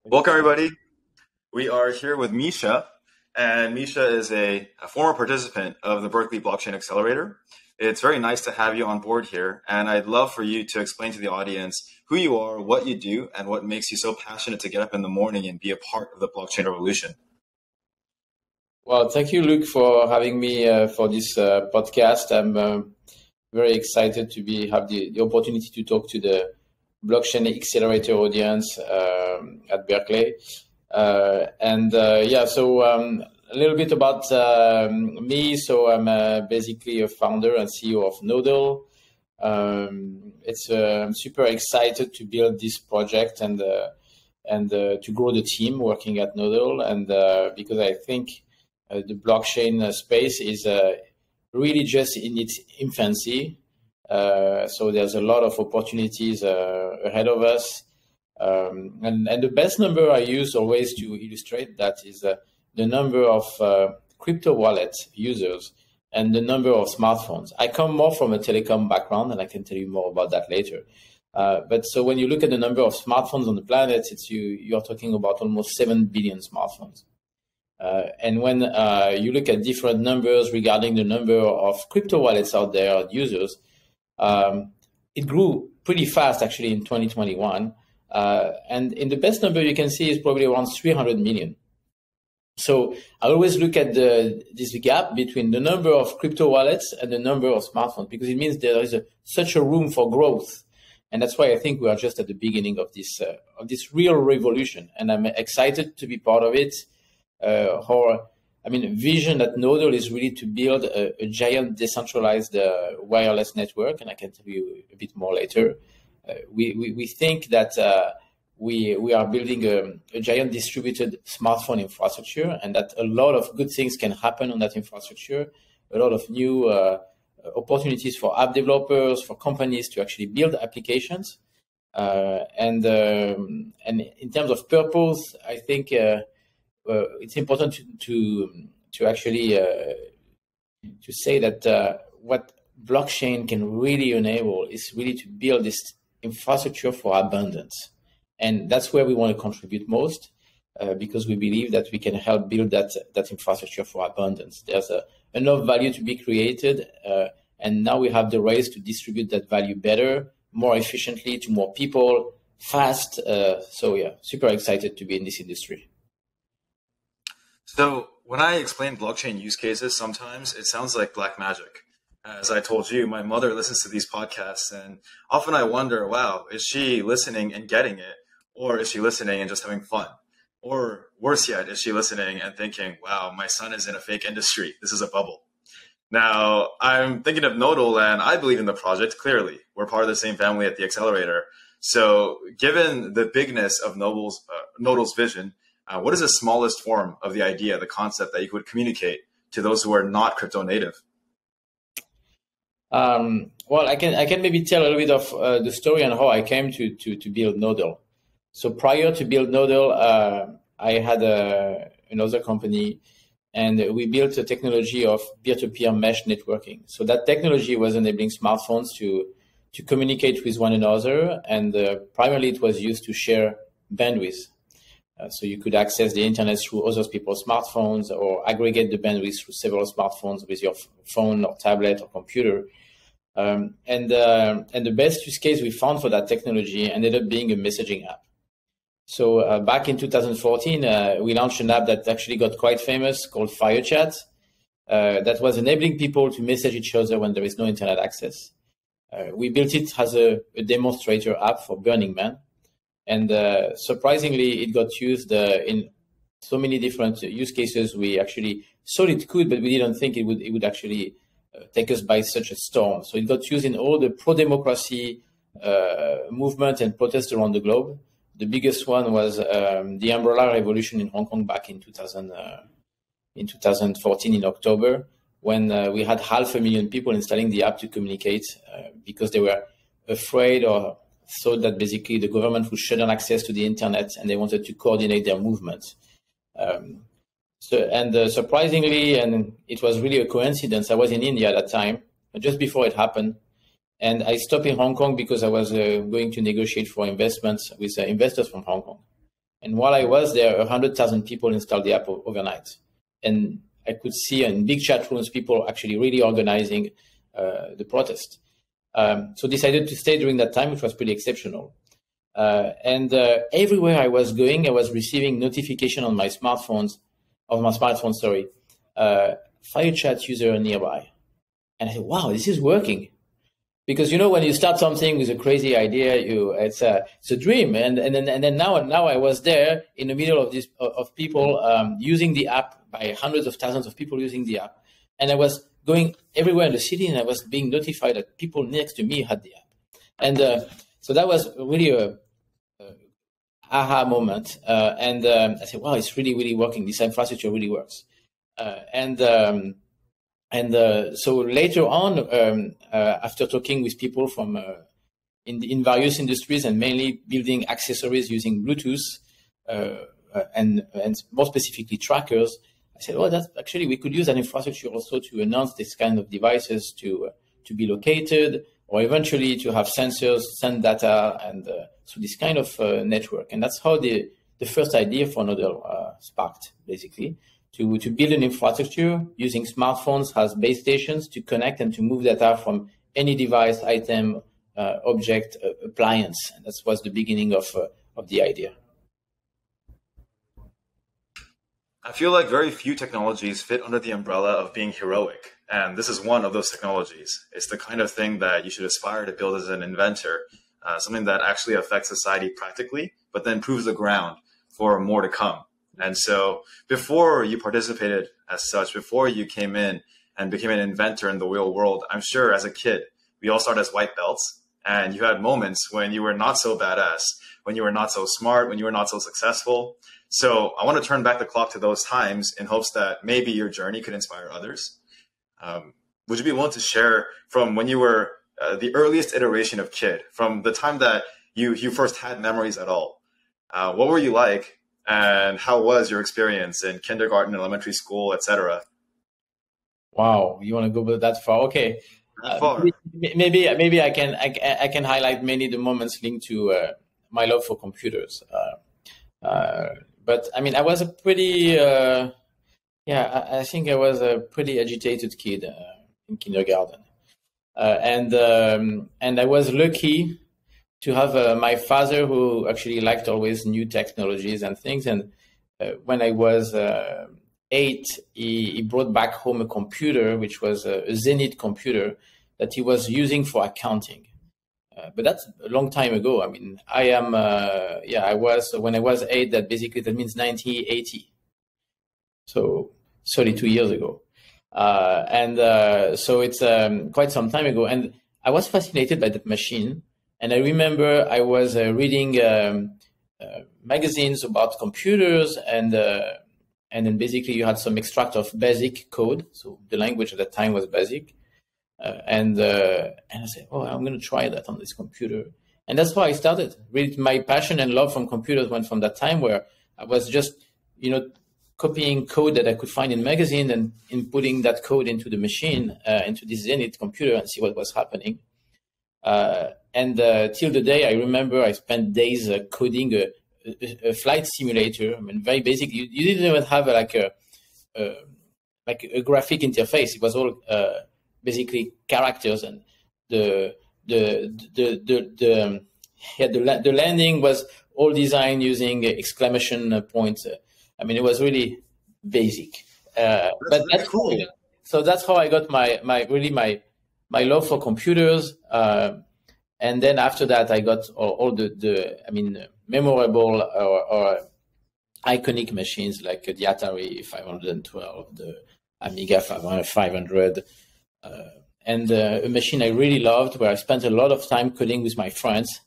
Welcome, everybody. We are here with Micha, and Micha is a former participant of the Berkeley Blockchain Accelerator. It's very nice to have you on board here, and I'd love for you to explain to the audience who you are, what you do, and what makes you so passionate to get up in the morning and be a part of the blockchain revolution. Well, thank you, Luke, for having me for this podcast. I'm very excited to have the opportunity to talk to the blockchain accelerator audience at Berkeley. So a little bit about me. So I'm basically a founder and CEO of Nodle. I'm super excited to build this project and to grow the team working at Nodle, and because I think the blockchain space is really just in its infancy. So there's a lot of opportunities ahead of us. And the best number I use always to illustrate that is the number of crypto wallet users and the number of smartphones. I come more from a telecom background, and I can tell you more about that later. But so when you look at the number of smartphones on the planet, you're talking about almost 7 billion smartphones. And when you look at different numbers regarding the number of crypto wallets out there, users, it grew pretty fast actually in 2021. And in the best number you can see is probably around 300 million. So I always look at this gap between the number of crypto wallets and the number of smartphones, because it means there is such a room for growth. And that's why I think we are just at the beginning of this real revolution. And I'm excited to be part of it. Vision at Nodle is really to build a giant decentralized wireless network, and I can tell you a bit more later. We think that we are building a giant distributed smartphone infrastructure, and that a lot of good things can happen on that infrastructure. A lot of new opportunities for app developers, for companies to actually build applications. And in terms of purpose, I think it's important to actually to say that what blockchain can really enable is really to build this infrastructure for abundance. And that's where we want to contribute most, because we believe that we can help build that infrastructure for abundance. There's enough value to be created, and now we have the ways to distribute that value better, more efficiently to more people, fast. Super excited to be in this industry. So when I explain blockchain use cases, sometimes it sounds like black magic. As I told you, my mother listens to these podcasts, and often I wonder, wow, is she listening and getting it? Or is she listening and just having fun? Or worse yet, is she listening and thinking, wow, my son is in a fake industry. This is a bubble. Now, I'm thinking of Nodle, and I believe in the project, clearly. We're part of the same family at the accelerator. So given the bigness of Nodle's vision, what is the smallest form of the idea, the concept that you could communicate to those who are not crypto native? Well, I can maybe tell a little bit of the story and how I came to build Nodle. So prior to build Nodle, I had another company, and we built a technology of peer-to-peer mesh networking. So that technology was enabling smartphones to communicate with one another, and primarily it was used to share bandwidth. So you could access the internet through other people's smartphones, or aggregate the bandwidth through several smartphones with your phone or tablet or computer. And the best use case we found for that technology ended up being a messaging app. So back in 2014, we launched an app that actually got quite famous called FireChat, that was enabling people to message each other when there is no internet access. We built it as a demonstrator app for Burning Man. And surprisingly, it got used in so many different use cases. We actually thought it could, but we didn't think it would actually take us by such a storm. So it got used in all the pro-democracy movement and protests around the globe. The biggest one was the Umbrella Revolution in Hong Kong back in 2014 in October, when we had 500,000 people installing the app to communicate because they were afraid or thought that basically the government would shut down access to the internet, and they wanted to coordinate their movement. Surprisingly, and it was really a coincidence, I was in India at that time, just before it happened. And I stopped in Hong Kong because I was going to negotiate for investments with investors from Hong Kong. And while I was there, 100,000 people installed the app overnight. And I could see in big chat rooms, people actually really organizing the protest. So decided to stay during that time, which was pretty exceptional. And everywhere I was going, I was receiving notification on my smartphone, FireChat user nearby. And I said, wow, this is working. Because, when you start something with a crazy idea, it's a dream. And then now I was there in the middle of of people using the app, by hundreds of thousands of people using the app. And I was going everywhere in the city, and I was being notified that people next to me had the app. And so that was really a aha moment. And I said, wow, it's really, really working. This infrastructure really works. So later on, after talking with people from in various industries, and mainly building accessories using Bluetooth and more specifically trackers, I said, oh, that's actually, we could use that infrastructure also to announce this kind of devices to be located, or eventually to have sensors send data, and so this kind of network. And that's how the first idea for Nodle sparked, basically. To build an infrastructure using smartphones as base stations to connect and to move data from any device, item, object, appliance. And that was the beginning of the idea. I feel like very few technologies fit under the umbrella of being heroic. And this is one of those technologies. It's the kind of thing that you should aspire to build as an inventor, something that actually affects society practically, but then proves the ground for more to come. And so before you participated as such, before you came in and became an inventor in the real world, I'm sure as a kid, we all start as white belts, and you had moments when you were not so badass, when you were not so smart, when you were not so successful. So I want to turn back the clock to those times in hopes that maybe your journey could inspire others. Would you be willing to share from when you were the earliest iteration of kid, from the time that you first had memories at all? What were you like? And how was your experience in kindergarten, elementary school, etc.? Wow, you want to go that far? Okay, That far. Maybe I can highlight mainly the moments linked to my love for computers. But I mean, I was a pretty I think I was a pretty agitated kid in kindergarten, and I was lucky to have my father, who actually liked always new technologies and things. And when I was 8, he brought back home a computer, which was a Zenith computer that he was using for accounting. But that's a long time ago. I mean, I was, when I was 8, that means 1980. So 32 years ago. So it's quite some time ago. And I was fascinated by that machine. And I remember I was reading magazines about computers, and then basically you had some extract of BASIC code. So the language at that time was BASIC. And I said, oh, I'm going to try that on this computer. And that's how I started. Really, my passion and love from computers went from that time where I was just, copying code that I could find in magazine and inputting that code into the machine, into this Zenith computer, and see what was happening. And till the day, I remember I spent days coding a flight simulator. I mean, very basic. You didn't even have a graphic interface. It was all basically characters, and the landing was all designed using exclamation points. I mean, it was really basic. But that's cool. So that's how I got my love for computers. And then after that, I got all the memorable or iconic machines like the Atari 512, the Amiga 500, and a machine I really loved, where I spent a lot of time coding with my friends,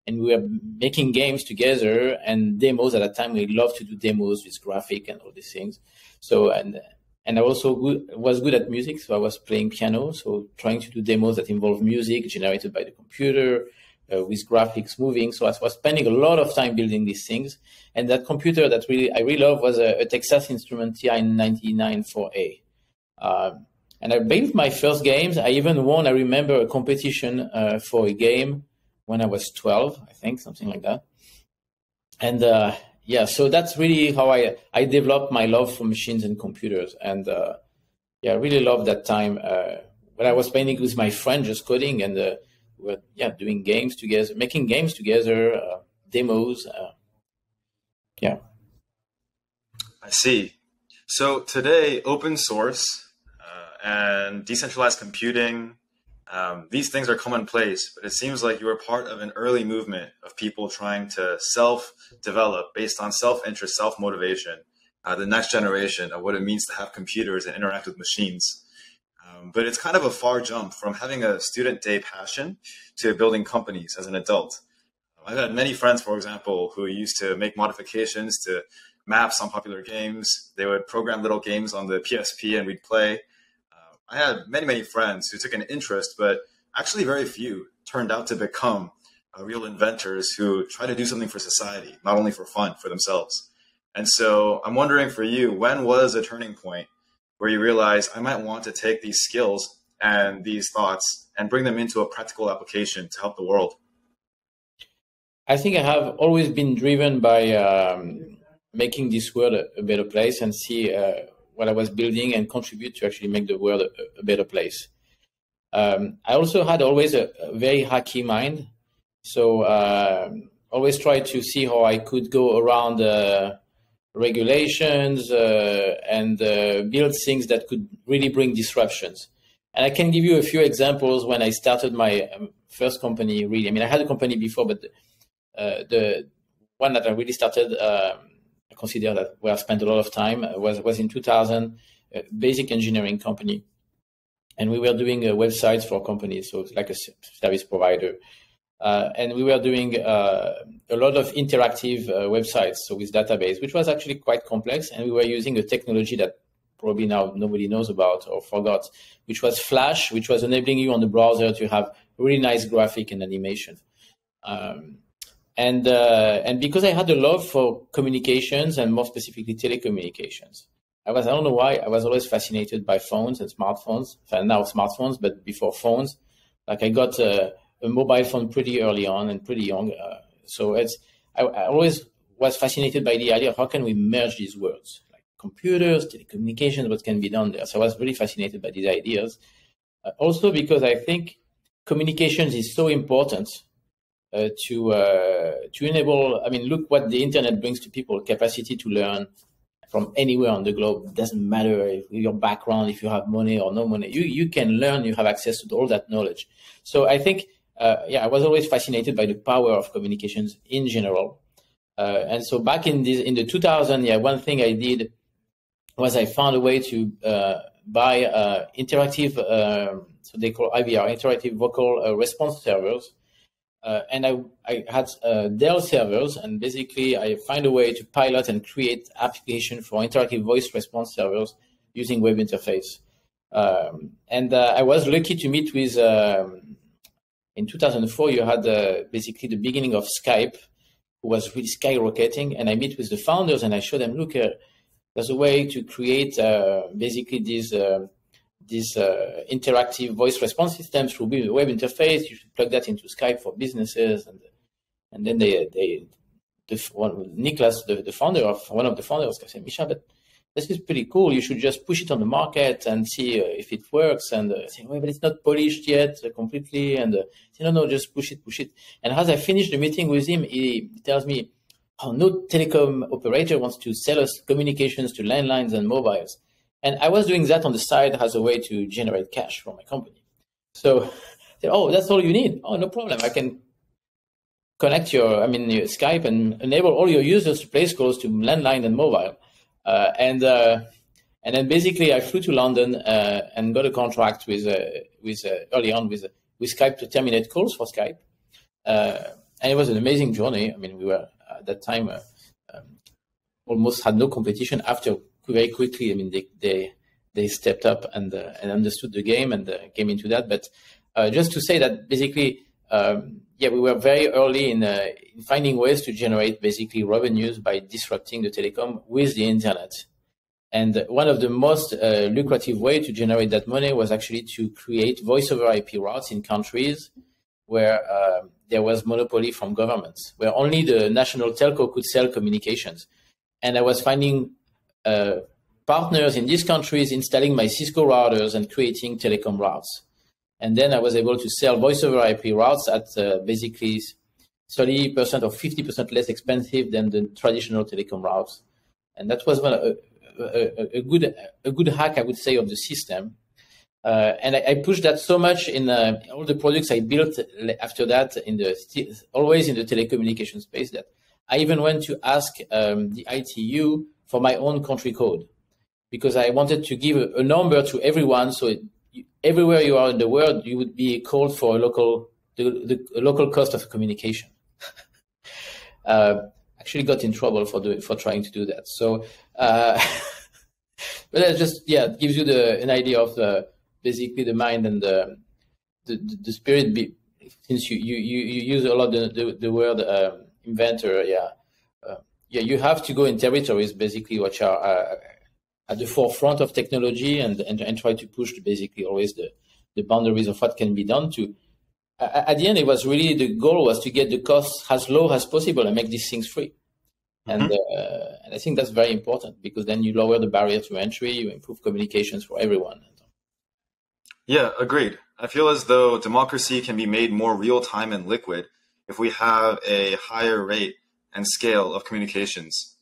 and we were making games together and demos. At that time, we loved to do demos with graphic and all these things. So and I also was good at music, so I was playing piano, so trying to do demos that involve music generated by the computer with graphics moving. So I was spending a lot of time building these things. And that computer that I really loved was a Texas Instruments TI-99 4A. And I built my first games. I even won, I remember, a competition for a game when I was 12, I think, something like that. And yeah, so that's really how I developed my love for machines and computers. And yeah, I really loved that time when I was playing with my friend, just coding, and we were doing games together, making games together, demos. Yeah. I see. So today, open source and decentralized computing, these things are commonplace, but it seems like you were part of an early movement of people trying to self-develop based on self-interest, self-motivation, the next generation of what it means to have computers and interact with machines. But it's kind of a far jump from having a student day passion to building companies as an adult. I've had many friends, for example, who used to make modifications to maps on popular games. They would program little games on the PSP and we'd play. I had many friends who took an interest, but actually very few turned out to become real inventors who try to do something for society, not only for fun, for themselves. And so I'm wondering for you, when was a turning point where you realized I might want to take these skills and these thoughts and bring them into a practical application to help the world? I think I have always been driven by making this world a better place and see what I was building and contribute to actually make the world a better place. I also had always a very hacky mind. So always tried to see how I could go around regulations and build things that could really bring disruptions. And I can give you a few examples when I started my first company, really. I mean, I had a company before, but the one that I really started, I consider that where I spent a lot of time was in 2000, a basic engineering company. And we were doing websites for companies, so it's like a service provider. And we were doing a lot of interactive websites, so with database, which was actually quite complex. And we were using a technology that probably now nobody knows about or forgot, which was Flash, which was enabling you on the browser to have really nice graphic and animation. And because I had a love for communications and more specifically telecommunications, I don't know why, I was always fascinated by phones and smartphones. Now smartphones, but before phones. Like I got a mobile phone pretty early on and pretty young. So I always was fascinated by the idea of how can we merge these worlds, like computers, telecommunications, what can be done there. So I was really fascinated by these ideas. Also because I think communications is so important to enable, I mean, look what the internet brings to people, capacity to learn from anywhere on the globe. It doesn't matter if your background, if you have money or no money, you can learn, you have access to all that knowledge. So I think, I was always fascinated by the power of communications in general. And so back in the 2000, one thing I did was I found a way to buy interactive, so they call IVR, interactive vocal response servers. And I had Dell servers, and basically I find a way to pilot and create application for interactive voice response servers using web interface. And I was lucky to meet with, in 2004, you had basically the beginning of Skype, who was really skyrocketing. And I meet with the founders and I show them, look, there's a way to create basically these interactive voice response systems through web interface. You should plug that into Skype for businesses. And then Niklas, the founder of one of the founders, said, Micha, but this is pretty cool. You should just push it on the market and see if it works. And I said, well, but it's not polished yet completely. And I said, no, just push it. And as I finished the meeting with him, he tells me, oh, no telecom operator wants to sell us communications to landlines and mobiles. And I was doing that on the side as a way to generate cash for my company. So I said, oh, that's all you need. Oh, no problem. I can connect your Skype and enable all your users to place calls to landline and mobile. And then basically I flew to London and got a contract with early on with Skype to terminate calls for Skype. And it was an amazing journey. I mean, we were at that time almost had no competition. After very quickly, I mean, they stepped up and understood the game and came into that. But just to say that basically, we were very early in finding ways to generate basically revenues by disrupting the telecom with the internet. And one of the most lucrative way to generate that money was actually to create voice over IP routes in countries where there was monopoly from governments, where only the national telco could sell communications. And I was finding partners in these countries installing my Cisco routers and creating telecom routes. And then I was able to sell voice over IP routes at basically 30% or 50% less expensive than the traditional telecom routes. And that was a good hack, I would say, of the system. And I pushed that so much in all the products I built after that, always in the telecommunication space, that I even went to ask the ITU for my own country code, because I wanted to give a number to everyone, so everywhere you are in the world, you would be called for a local cost of communication. Actually got in trouble for trying to do that. So, but that just it gives you an idea of basically the mind and the spirit. Since you use a lot the word inventor, you have to go in territories basically which are at the forefront of technology and try to push basically always the boundaries of what can be done to. At the end, it was really the goal was to get the costs as low as possible and make these things free. Mm-hmm. And I think that's very important, because then you lower the barrier to entry, you improve communications for everyone. Yeah, agreed. I feel as though democracy can be made more real-time and liquid if we have a higher rate and scale of communications.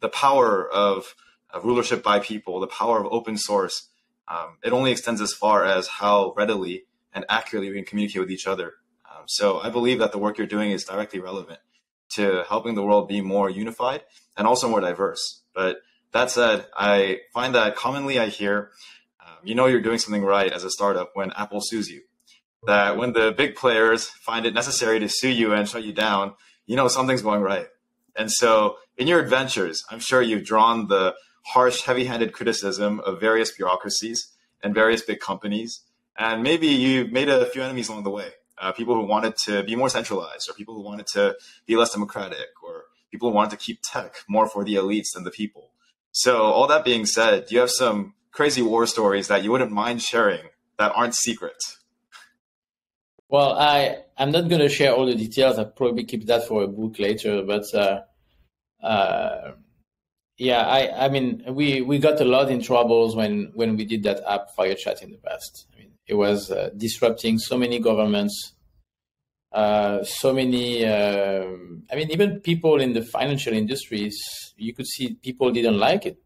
The power of rulership by people, the power of open source, it only extends as far as how readily and accurately we can communicate with each other. So I believe that the work you're doing is directly relevant to helping the world be more unified and also more diverse. But that said, I find that commonly I hear, you're doing something right as a startup when Apple sues you. That when the big players find it necessary to sue you and shut you down, something's going right. And so in your adventures, I'm sure you've drawn the harsh, heavy-handed criticism of various bureaucracies and various big companies. And maybe you made a few enemies along the way, people who wanted to be more centralized, or people who wanted to be less democratic, or people who wanted to keep tech more for the elites than the people. So all that being said, do you have some crazy war stories that you wouldn't mind sharing that aren't secret? Well, I'm not going to share all the details. I'll probably keep that for a book later. But I mean, we got a lot in troubles when we did that app FireChat in the past. I mean, it was disrupting so many governments, so many. Even people in the financial industries, you could see people didn't like it,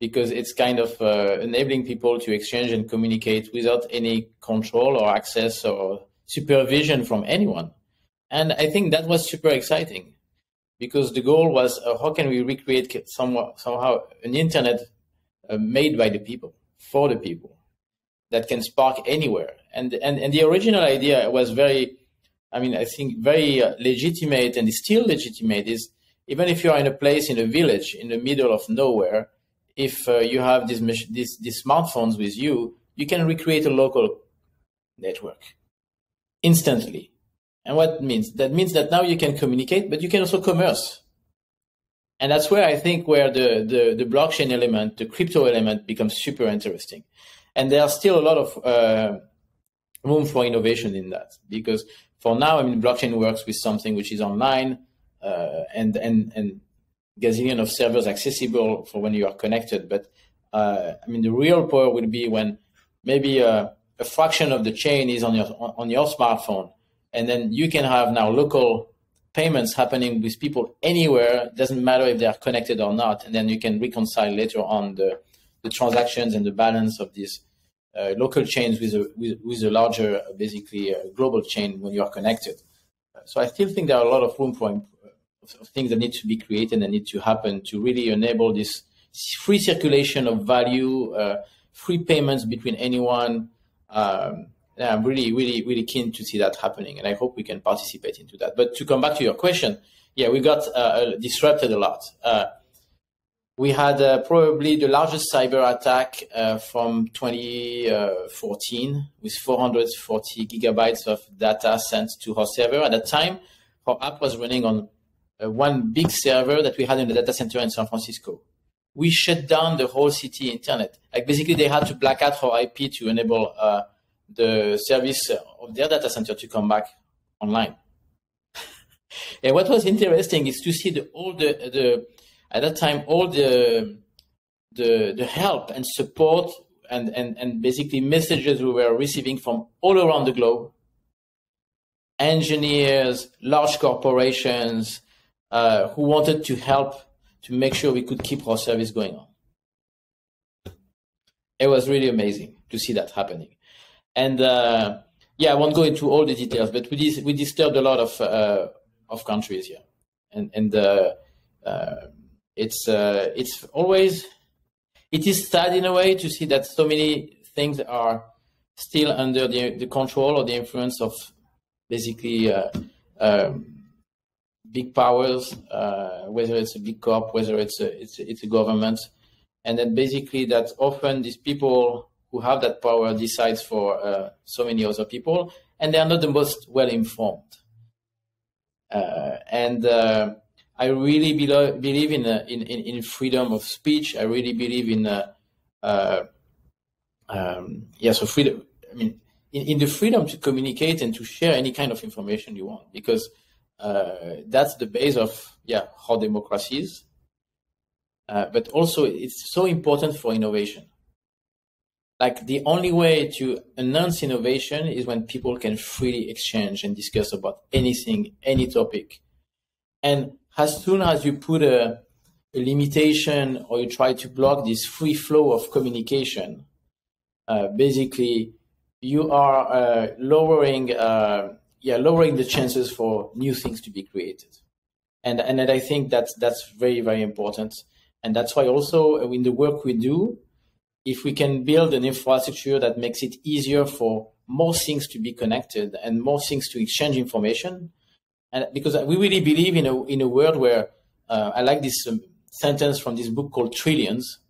because it's kind of enabling people to exchange and communicate without any control or access or supervision from anyone. And I think that was super exciting, because the goal was how can we recreate somehow an internet made by the people, for the people, that can spark anywhere. And the original idea was very legitimate, and is still legitimate, is even if you are in a place, in a village, in the middle of nowhere, if you have these smartphones with you, you can recreate a local network instantly. And what means? That means that now you can communicate, but you can also commerce. And that's where I think where the blockchain element, the crypto element becomes super interesting. And there's still a lot of room for innovation in that, because for now, blockchain works with something which is online and gazillion of servers accessible for when you are connected. But the real power will be when maybe a fraction of the chain is on your smartphone, and then you can have now local payments happening with people anywhere. It doesn't matter if they are connected or not, and then you can reconcile later on the transactions and the balance of these local chains with a larger, basically global chain when you are connected. So I still think there are a lot of room for things that need to be created and need to happen to really enable this free circulation of value, free payments between anyone. I'm really, really, really keen to see that happening, and I hope we can participate into that. But to come back to your question, we got disrupted a lot. We had probably the largest cyber attack from 2014 with 440 gigabytes of data sent to our server. At that time, our app was running on one big server that we had in the data center in San Francisco. We shut down the whole city internet. Like basically, they had to black out our IP to enable the service of their data center to come back online. And what was interesting is to see at that time all the help and support and basically messages we were receiving from all around the globe. Engineers, large corporations who wanted to help to make sure we could keep our service going on. It was really amazing to see that happening. And I won't go into all the details, but we disturbed a lot of countries here, and it's always, it is sad in a way to see that so many things are still under the control or the influence of basically big powers, whether it's a big corp, whether it's a government, and then basically that often these people who have that power decides for so many other people, and they are not the most well informed. I really believe in freedom of speech. I really believe in freedom. I mean, in the freedom to communicate and to share any kind of information you want, because that's the base of how democracy is. But also, it's so important for innovation. Like, the only way to announce innovation is when people can freely exchange and discuss about anything, any topic. And as soon as you put a limitation or you try to block this free flow of communication, basically you are lowering the chances for new things to be created. And I think that's very, very important. And that's why also in the work we do, if we can build an infrastructure that makes it easier for more things to be connected and more things to exchange information, and because we really believe in a world where I like this sentence from this book called Trillions,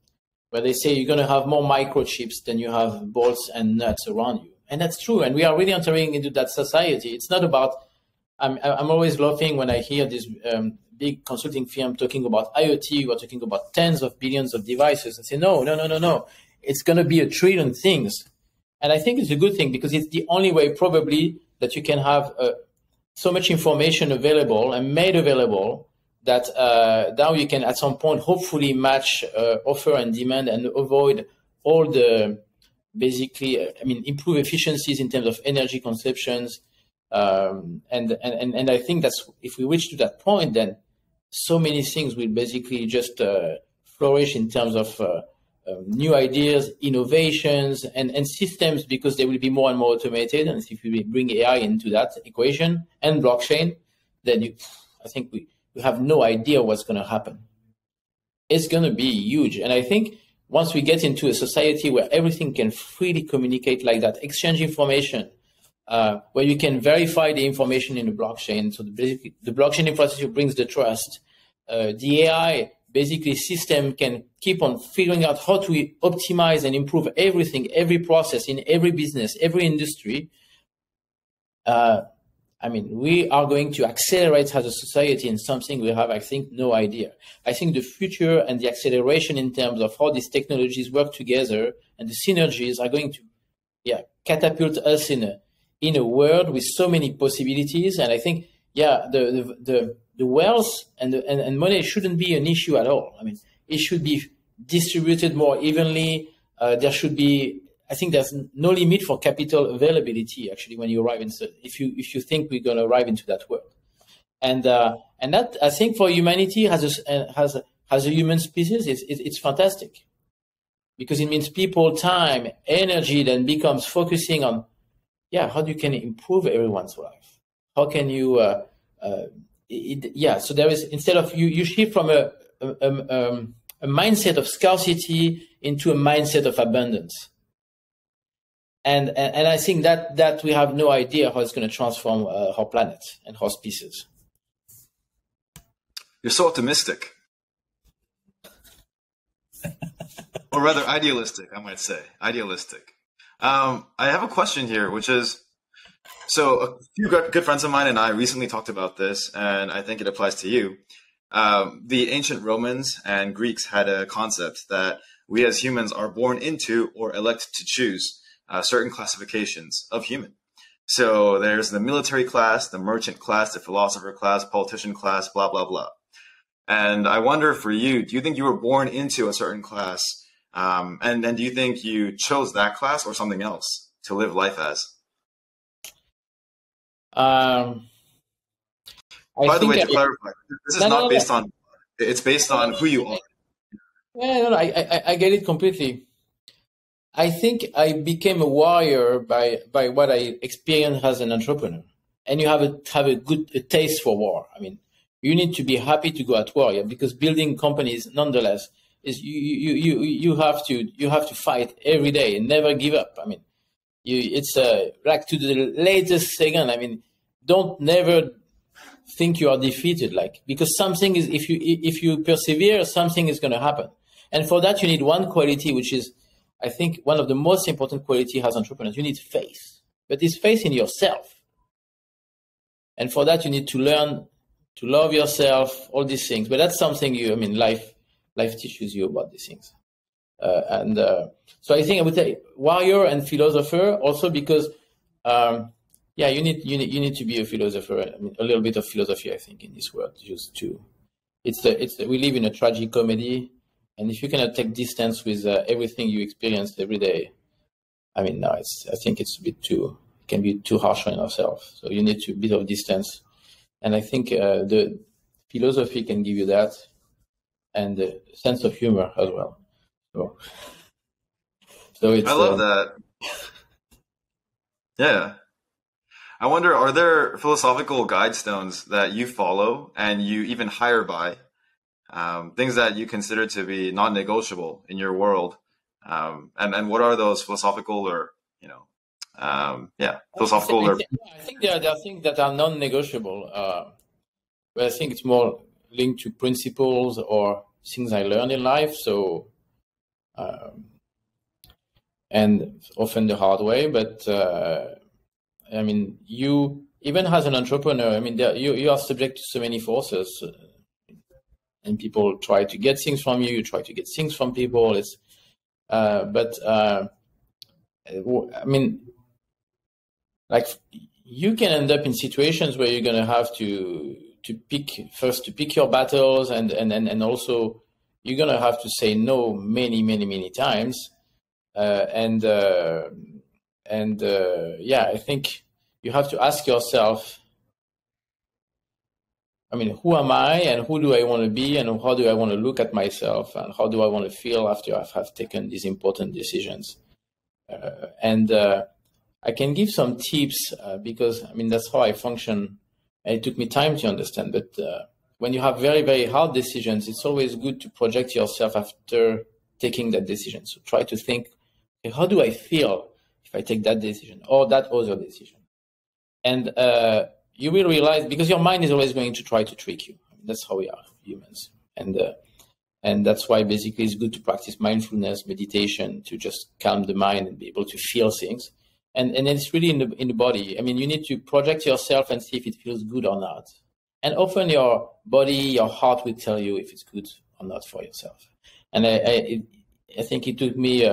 where they say you're going to have more microchips than you have bolts and nuts around you, and that's true. And we are really entering into that society. It's not about. I'm always laughing when I hear this big consulting firm talking about IoT. We're talking about tens of billions of devices. I say no. It's going to be 1 trillion things, and I think it's a good thing because it's the only way probably that you can have so much information available and made available that now you can at some point hopefully match offer and demand and avoid all the improve efficiencies in terms of energy consumptions. And I think that's, if we reach to that point, then so many things will basically just flourish in terms of new ideas, innovations, and systems, because they will be more and more automated. And if we bring AI into that equation and blockchain, then I think we have no idea what's going to happen. It's going to be huge. And I think once we get into a society where everything can freely communicate like that, exchange information, where you can verify the information in the blockchain. So the blockchain infrastructure brings the trust. The AI basically system can keep on figuring out how to optimize and improve everything, every process in every business, every industry. We are going to accelerate as a society in something we have, I think, no idea. I think the future and the acceleration in terms of how these technologies work together and the synergies are going to catapult us in a world with so many possibilities. And I think, the wealth and money shouldn't be an issue at all. I mean, it should be distributed more evenly. There should be, I think there's no limit for capital availability, actually, when you arrive if you think we're going to arrive into that world. And that, I think, for humanity as a human species, it's fantastic, because it means people, time, energy then becomes focusing on, how you can improve everyone's life. How can you, so there is, instead of you shift from a mindset of scarcity into a mindset of abundance. And I think that we have no idea how it's going to transform our planet and our species. You're so optimistic. Or rather idealistic, I might say. Idealistic. I have a question here, which is, so a few good friends of mine and I recently talked about this, and I think it applies to you. The ancient Romans and Greeks had a concept that we as humans are born into or elect to choose. certain classifications of human. So there's the military class, the merchant class, the philosopher class, politician class, blah, blah, blah. And I wonder for you, do you think you were born into a certain class? And do you think you chose that class or something else to live life as? By the way, to clarify, this is not based on, it's based on who you are. Yeah, I get it completely. I think I became a warrior by what I experienced as an entrepreneur. And you have a good taste for war. I mean, you need to be happy to go at war, yeah, because building companies, nonetheless, is you have to fight every day and never give up. I mean, it's like to the latest second. I mean, don't never think you are defeated, like, because something is, if you persevere, something is going to happen. And for that, you need one quality, which is, I think, one of the most important qualities as entrepreneurs. You need faith, but it's faith in yourself. And for that, you need to learn to love yourself, all these things. But that's something life teaches you about these things. So I think I would say warrior and philosopher also because, you need to be a philosopher. I mean, a little bit of philosophy, I think, in this world. Just to, we live in a tragic comedy. And if you cannot take distance with everything you experience every day, I mean, no, I think it's can be too harsh on yourself. So you need a bit of distance. And I think the philosophy can give you that, and the sense of humor as well. So it's, I love that. Yeah. I wonder, are there philosophical guidestones that you follow and you even hire by? Things that you consider to be non-negotiable in your world, and what are those philosophical or philosophical? I think there are things that are non-negotiable, but I think it's more linked to principles or things I learned in life. So, and often the hard way. But I mean, you even as an entrepreneur, I mean, you are subject to so many forces. And people try to get things from you. You try to get things from people. I mean, like you can end up in situations where you're gonna have to pick your battles, and also you're gonna have to say no many times. I think you have to ask yourself, I mean, who am I and who do I want to be and how do I want to look at myself and how do I want to feel after I have taken these important decisions? I can give some tips because, I mean, that's how I function. And it took me time to understand. But when you have very, very hard decisions, it's always good to project yourself after taking that decision. So try to think, okay, how do I feel if I take that decision or that other decision? And you will realize, because your mind is always going to try to trick you. I mean, that's how we are, humans. And that's why basically it's good to practice mindfulness, meditation, to just calm the mind and be able to feel things. And it's really in the body. I mean, you need to project yourself and see if it feels good or not. And often your body, your heart will tell you if it's good or not for yourself. And I think it took me,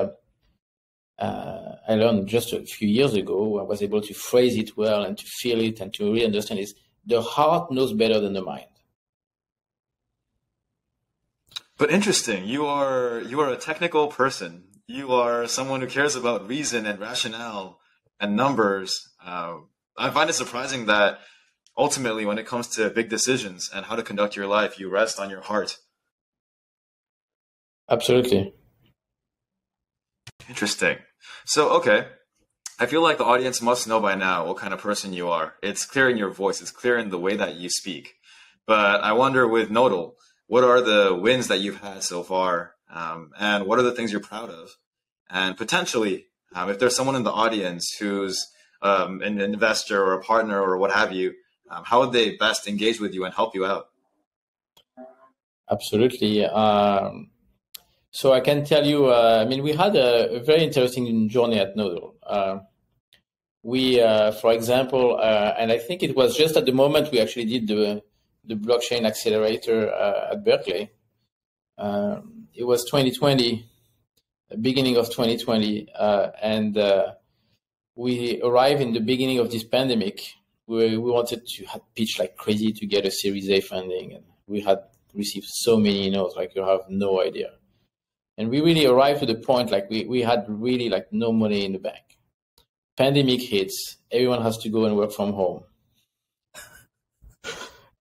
I learned just a few years ago, I was able to phrase it well and to feel it and to really understand it. The heart knows better than the mind. But interesting, you are a technical person. You are someone who cares about reason and rationale and numbers. I find it surprising that ultimately when it comes to big decisions and how to conduct your life, you rest on your heart. Absolutely. Interesting. So, okay. I feel like the audience must know by now what kind of person you are. It's clear in your voice. It's clear in the way that you speak. But I wonder with Nodle, what are the wins that you've had so far? And what are the things you're proud of? And potentially, if there's someone in the audience who's an investor or a partner or what have you, how would they best engage with you and help you out? Absolutely. So I can tell you, I mean, we had a very interesting journey at Nodle. For example, and I think it was just at the moment we actually did the blockchain accelerator at Berkeley. It was 2020, beginning of 2020, and we arrived in the beginning of this pandemic. We wanted to pitch like crazy to get a Series A funding, and we had received so many emails, like you have no idea. And we really arrived to the point like we had really like no money in the bank. Pandemic hits, everyone has to go and work from home.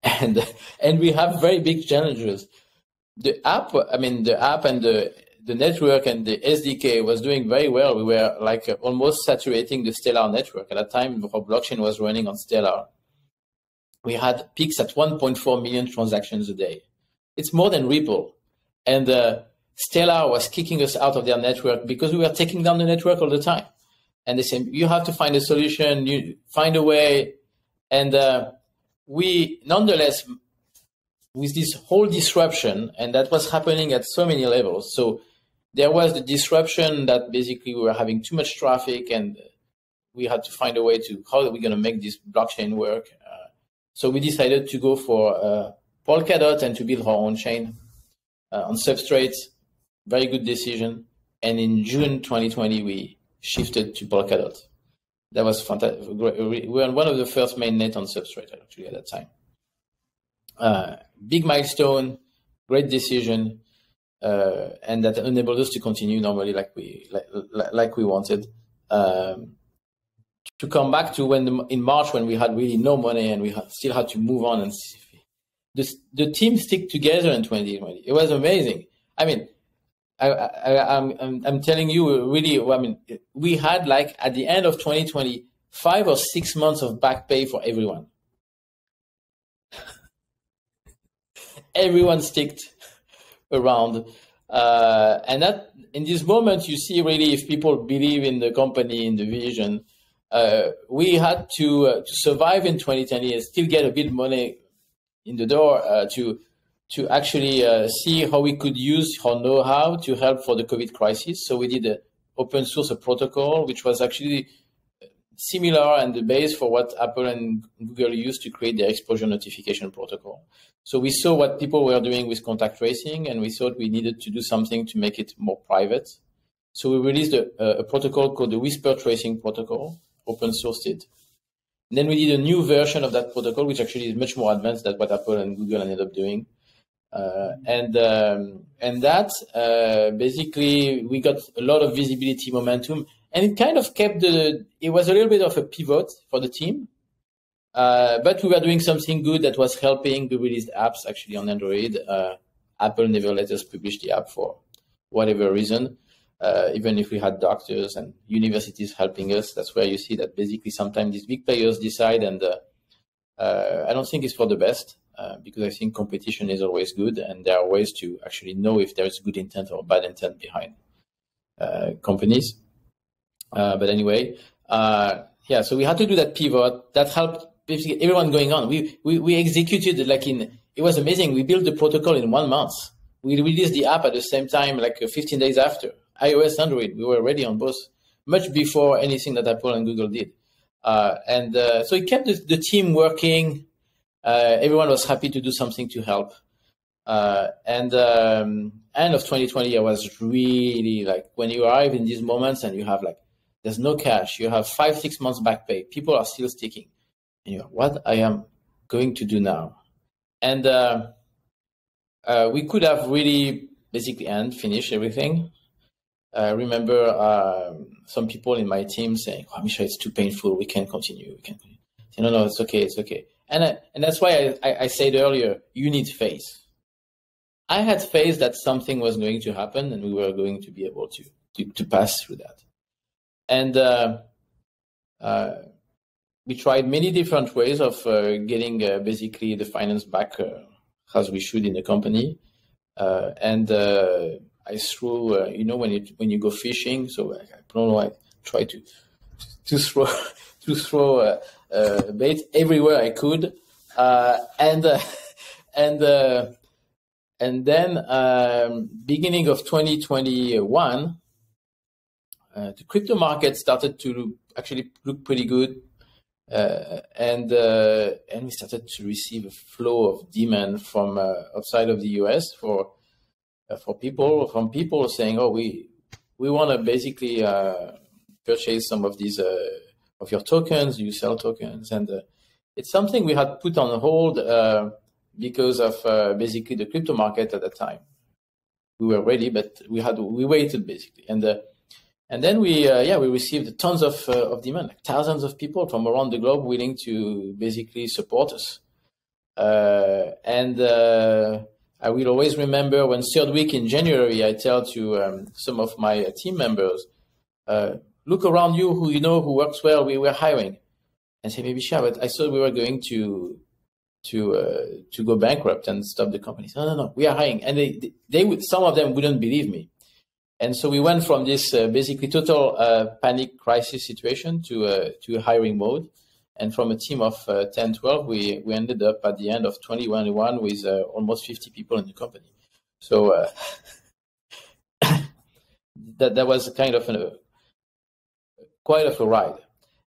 and we have very big challenges. The app and the network and the SDK was doing very well. We were like almost saturating the Stellar network. At that time, our blockchain was running on Stellar. We had peaks at 1.4 million transactions a day. It's more than Ripple. And Stellar was kicking us out of their network because we were taking down the network all the time. And they said, you have to find a solution, you find a way. And we, nonetheless, with this whole disruption, and that was happening at so many levels. So there was the disruption that basically we were having too much traffic, and we had to find a way to, how are we going to make this blockchain work? So we decided to go for Polkadot and to build our own chain on Substrate. Very good decision. And in June 2020, we shifted to Polkadot. That was fantastic. We were one of the first mainnet on Substrate actually at that time. Big milestone, great decision, and that enabled us to continue normally like we wanted. To come back to in March when we had really no money and we still had to move on, and the team stick together in 2020. It was amazing. I mean, I'm telling you, really. I mean, we had like at the end of 2020, 5 or 6 months of back pay for everyone. Everyone sticked around, and that in this moment you see really if people believe in the company, in the vision. We had to survive in 2020 and still get a bit money in the door to actually see how we could use our know-how to help for the COVID crisis. So we did an open source protocol, which was actually similar and the base for what Apple and Google used to create their exposure notification protocol. So we saw what people were doing with contact tracing, and we thought we needed to do something to make it more private. So we released a protocol called the Whisper Tracing Protocol, open sourced it. And then we did a new version of that protocol, which actually is much more advanced than what Apple and Google ended up doing. And that basically we got a lot of visibility momentum, and it kind of kept it was a little bit of a pivot for the team. But we were doing something good that was helping. We released apps actually on Android. Apple never let us publish the app for whatever reason, even if we had doctors and universities helping us. That's where you see that basically sometimes these big players decide, and I don't think it's for the best, because I think competition is always good, and there are ways to actually know if there's good intent or bad intent behind companies. But anyway, so we had to do that pivot. That helped basically everyone going on. We executed it was amazing. We built the protocol in 1 month. We released the app at the same time, like 15 days after. iOS, Android, we were ready on both, much before anything that Apple and Google did. So it kept the team working. Everyone was happy to do something to help. End of 2020, I was really like, when you arrive in these moments and you have there's no cash, you have 5-6 months back pay, people are still sticking. And you're, what I am going to do now? And we could have really basically finished everything. I remember some people in my team saying, "Oh, Micha, it's too painful. We can't continue. We can't continue." I said, no, it's okay. It's okay. And that's why I said earlier, you need faith. I had faith that something was going to happen and we were going to be able to pass through that. And we tried many different ways of getting basically the finance back as we should in the company. I threw, when you go fishing, so I don't know, I try to throw bait everywhere I could, and then beginning of 2021, the crypto market started to actually look pretty good, and we started to receive a flow of demand from outside of the US from people saying, "Oh, we want to basically purchase some of these your tokens? Do you sell tokens? And it's something we had put on hold because of basically the crypto market at the time. We were ready, but we waited basically, and then we received tons of demand, like thousands of people from around the globe willing to basically support us. I will always remember when third week in January, I tell to some of my team members, look around you, who works well. We were hiring, and say, maybe sure, but I thought we were going to go bankrupt and stop the company. No, we are hiring, and they would, some of them wouldn't believe me, and so we went from this basically total panic crisis situation to a hiring mode. And from a team of 10, 12, we ended up at the end of 2021 with almost 50 people in the company. So that was kind of quite of a ride.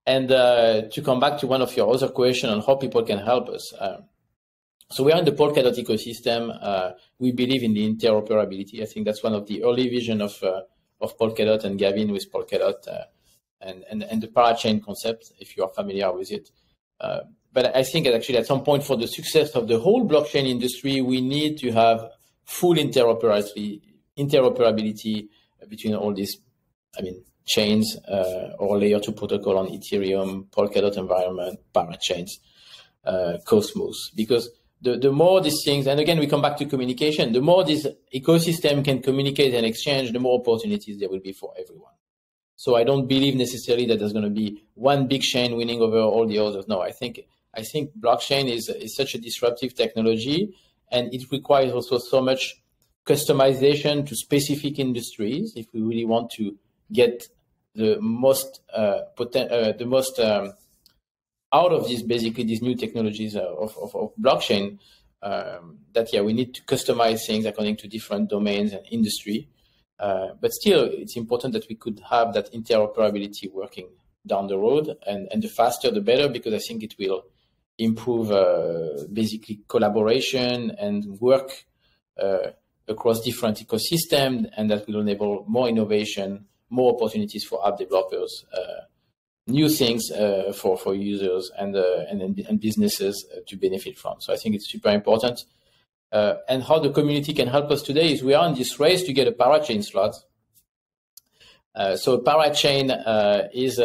And to come back to one of your other questions on how people can help us. So we are in the Polkadot ecosystem. We believe in the interoperability. I think that's one of the early vision of Polkadot and Gavin with Polkadot. And the parachain concept, if you are familiar with it. But I think actually at some point for the success of the whole blockchain industry, we need to have full interoperability between all these, chains or layer 2 protocol on Ethereum, Polkadot environment, parachains, Cosmos. Because the more these things, and again, we come back to communication, the more this ecosystem can communicate and exchange, the more opportunities there will be for everyone. So I don't believe necessarily that there's going to be one big chain winning over all the others. No, I think blockchain is such a disruptive technology, and it requires also so much customization to specific industries if we really want to get the most out of these new technologies of blockchain. We need to customize things according to different domains and industry. But still, it's important that we could have that interoperability working down the road, and the faster the better, because I think it will improve basically collaboration and work across different ecosystems, and that will enable more innovation, more opportunities for app developers, new things for users and businesses to benefit from. So I think it's super important. And how the community can help us today is we are in this race to get a parachain slot. So a parachain is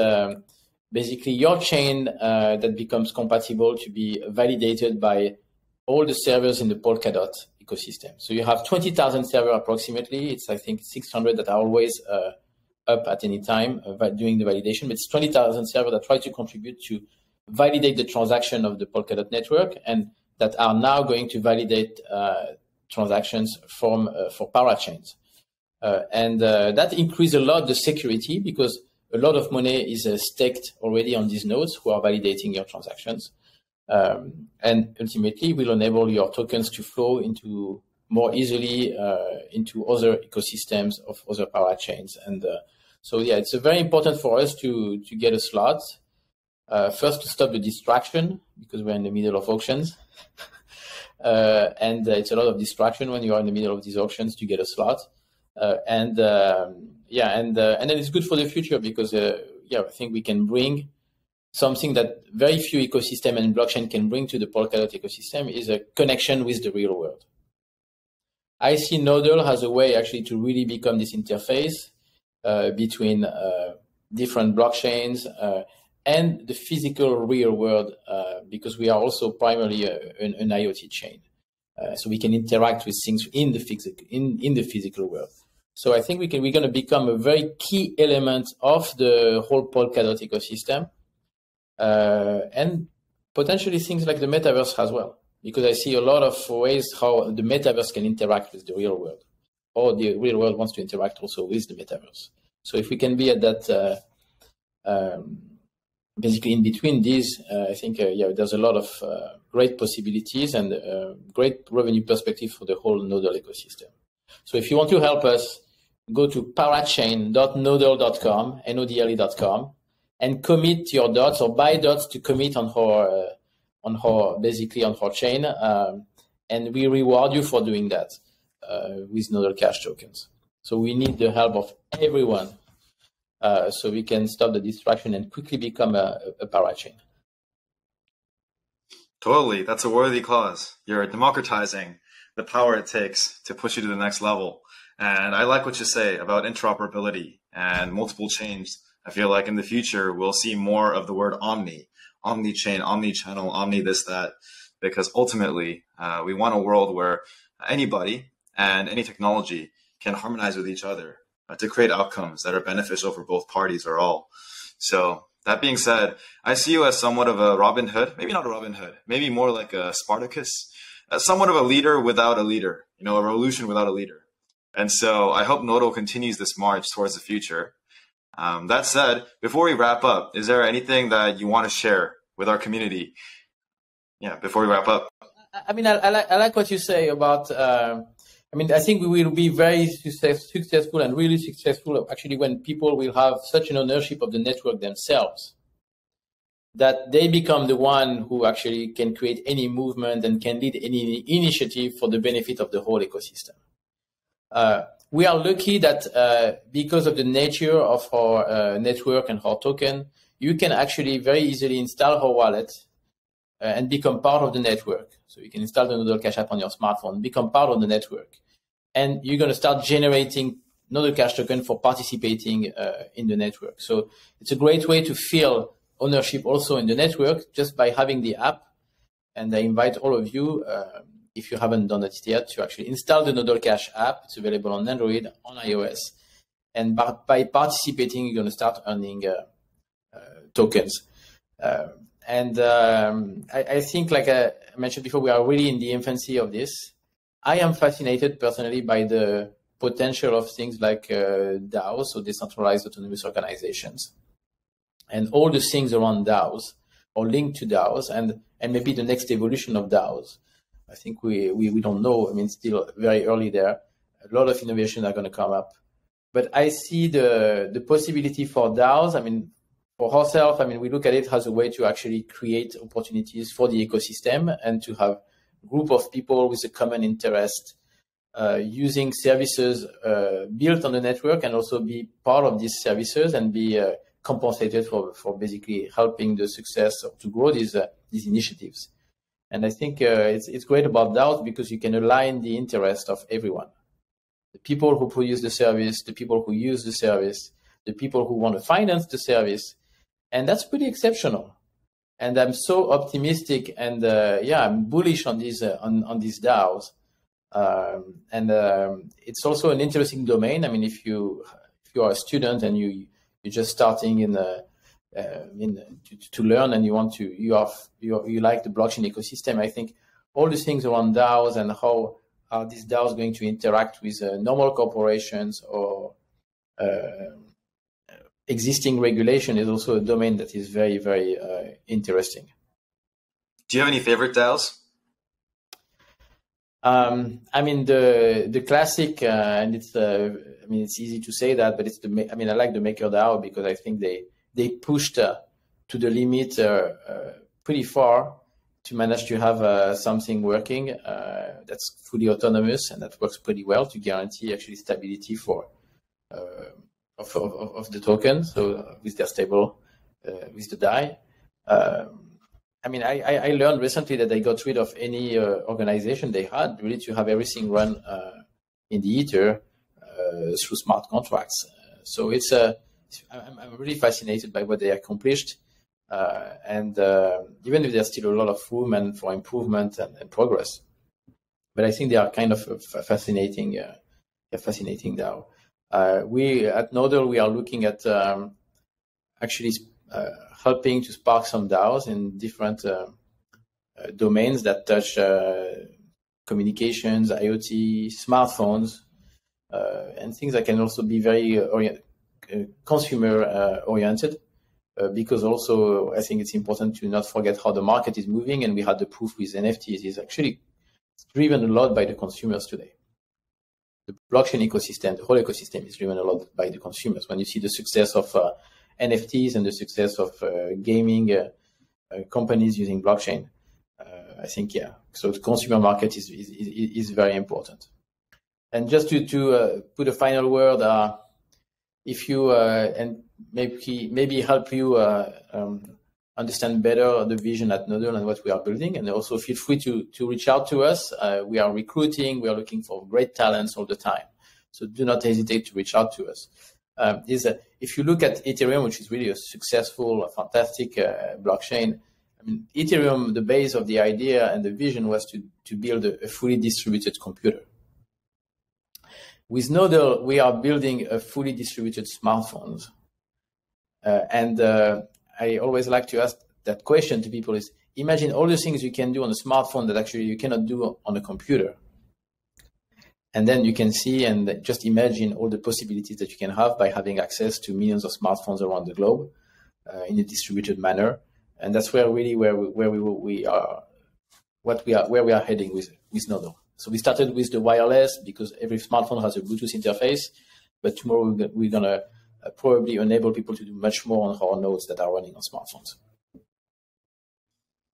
basically your chain that becomes compatible to be validated by all the servers in the Polkadot ecosystem. So you have 20,000 servers approximately. It's, I think, 600 that are always up at any time doing the validation. But it's 20,000 servers that try to contribute to validate the transaction of the Polkadot network, and that are now going to validate transactions for parachains. And that increases a lot the security, because a lot of money is staked already on these nodes who are validating your transactions. And ultimately will enable your tokens to flow into more easily into other ecosystems of other parachains. And it's very important for us to get a slot. First, to stop the distraction, because we're in the middle of auctions. And it's a lot of distraction when you are in the middle of these auctions to get a slot. And then it's good for the future, because I think we can bring something that very few ecosystem and blockchain can bring to the Polkadot ecosystem, is a connection with the real world. I see Nodle has a way actually to really become this interface between different blockchains and the physical real world, because we are also primarily an IoT chain. So we can interact with things in the physical world. So I think we're going to become a very key element of the whole Polkadot ecosystem, and potentially things like the metaverse as well, because I see a lot of ways how the metaverse can interact with the real world, or the real world wants to interact also with the metaverse. So if we can be at that basically in between these, I think there's a lot of great possibilities and great revenue perspective for the whole Nodle ecosystem. So if you want to help us, go to parachain.nodle.com, nodle.com, and commit your dots or buy dots to commit on her chain, and we reward you for doing that with Nodle Cash tokens. So we need the help of everyone so we can stop the distraction and quickly become a parachain. Totally. That's a worthy cause. You're democratizing the power it takes to push you to the next level. And I like what you say about interoperability and multiple chains. I feel like in the future, we'll see more of the word omni-chain, omni-channel, omni this, that, because ultimately we want a world where anybody and any technology can harmonize with each other to create outcomes that are beneficial for both parties or all. So that being said, I see you as somewhat of a Robin Hood, maybe not a Robin Hood, maybe more like a Spartacus, somewhat of a leader without a leader, a revolution without a leader. And so I hope Nodle continues this march towards the future. That said, before we wrap up, is there anything that you want to share with our community? Yeah, before we wrap up. I mean, I like what you say about, I think we will be very successful and really successful actually when people will have such an ownership of the network themselves that they become the one who actually can create any movement and can lead any initiative for the benefit of the whole ecosystem. We are lucky that because of the nature of our network and our token, you can actually very easily install our wallet and become part of the network. So you can install the Nodle Cash app on your smartphone, become part of the network. And you're going to start generating Nodle Cash token for participating in the network. So it's a great way to feel ownership also in the network just by having the app. And I invite all of you, if you haven't done it yet, to actually install the Nodle Cash app. It's available on Android, on iOS. And by participating, you're going to start earning tokens. I think, like I mentioned before, we are really in the infancy of this. I am fascinated personally by the potential of things like DAOs, so decentralized autonomous organizations, and all the things around DAOs or linked to DAOs, and maybe the next evolution of DAOs. I think we don't know. I mean, it's still very early there. A lot of innovation are going to come up. But I see the possibility for DAOs. I mean, for ourselves, we look at it as a way to actually create opportunities for the ecosystem and to have a group of people with a common interest using services built on the network and also be part of these services and be compensated for basically helping the success to grow these initiatives. And I think it's great about DAOs because you can align the interest of everyone. The people who produce the service, the people who use the service, the people who want to finance the service. And that's pretty exceptional. And I'm so optimistic and I'm bullish on these DAOs. It's also an interesting domain. I mean, if you are a student and you're just starting to learn and you like the blockchain ecosystem, I think all the things around DAOs and how are these DAOs going to interact with normal corporations or existing regulation is also a domain that is very, very interesting. Do you have any favorite DAOs? The classic, and it's easy to say that, but I like the MakerDAO because I think they pushed to the limit pretty far to manage to have something working that's fully autonomous and that works pretty well to guarantee actually stability for of the token. So with their stable, with the DAI. I learned recently that they got rid of any organization they had really to have everything run in the Ether through smart contracts. So I'm really fascinated by what they accomplished. Even if there's still a lot of room and for improvement and progress, but I think they are kind of fascinating now. We at Nodle, we are looking at actually helping to spark some DAOs in different domains that touch communications, IoT, smartphones, and things that can also be very consumer oriented. Because also I think it's important to not forget how the market is moving, and we had the proof with NFTs is actually driven a lot by the consumers today. The blockchain ecosystem, the whole ecosystem is driven a lot by the consumers. When you see the success of NFTs and the success of gaming companies using blockchain, I think, so the consumer market is very important. And just to put a final word, if you and maybe help you understand better the vision at Nodle and what we are building. And also feel free to reach out to us. We are recruiting. We are looking for great talents all the time. So do not hesitate to reach out to us. If you look at Ethereum, which is really a successful, fantastic blockchain, I mean, Ethereum, the base of the idea and the vision was to build a fully distributed computer. With Nodle, we are building a fully distributed smartphones. I always like to ask that question to people is, imagine all the things you can do on a smartphone that actually you cannot do on a computer. And then you can see and just imagine all the possibilities that you can have by having access to millions of smartphones around the globe in a distributed manner. And that's where we are heading with Nodle. So we started with the wireless because every smartphone has a Bluetooth interface, but tomorrow we're going to probably enable people to do much more on our nodes that are running on smartphones.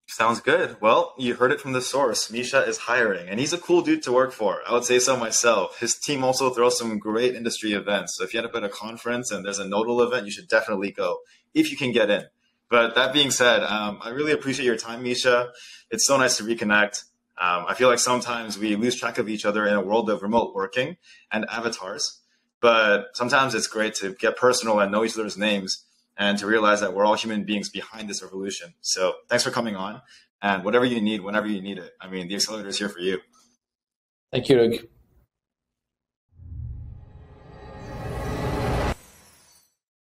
Sounds good. Well, you heard it from the source. Micha is hiring, and he's a cool dude to work for. I would say so myself. His team also throws some great industry events. So if you end up at a conference and there's a Nodle event, you should definitely go if you can get in. But that being said, I really appreciate your time, Micha. It's so nice to reconnect. I feel like sometimes we lose track of each other in a world of remote working and avatars. But sometimes it's great to get personal and know each other's names and to realize that we're all human beings behind this revolution. So thanks for coming on. And whatever you need, whenever you need it, I mean, the accelerator is here for you. Thank you, Luke.